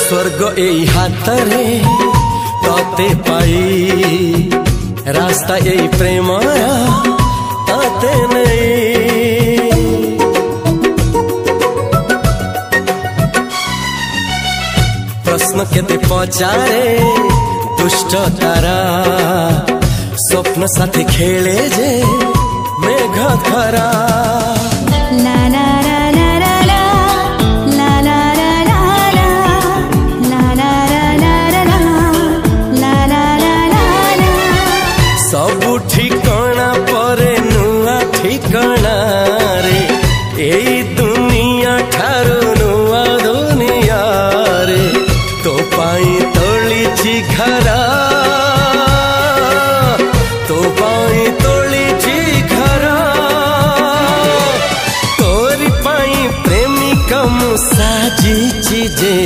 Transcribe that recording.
स्वर्ग एई हातरे तते पाई रास्ता एई प्रेम तते नहीं। प्रश्न केते पचारे दुष्ट तारा स्वप्न साथी खेले जे मेघ खरा। सबु ठिकाना परे नुआ ठिकाना रे एई दुनिया ठारू नुआ दुनिया रे। तो पाई तोलिछि घरा तो पाई तोलिछि घरा तोरी पाई प्रेमिका मु साजिछि जे।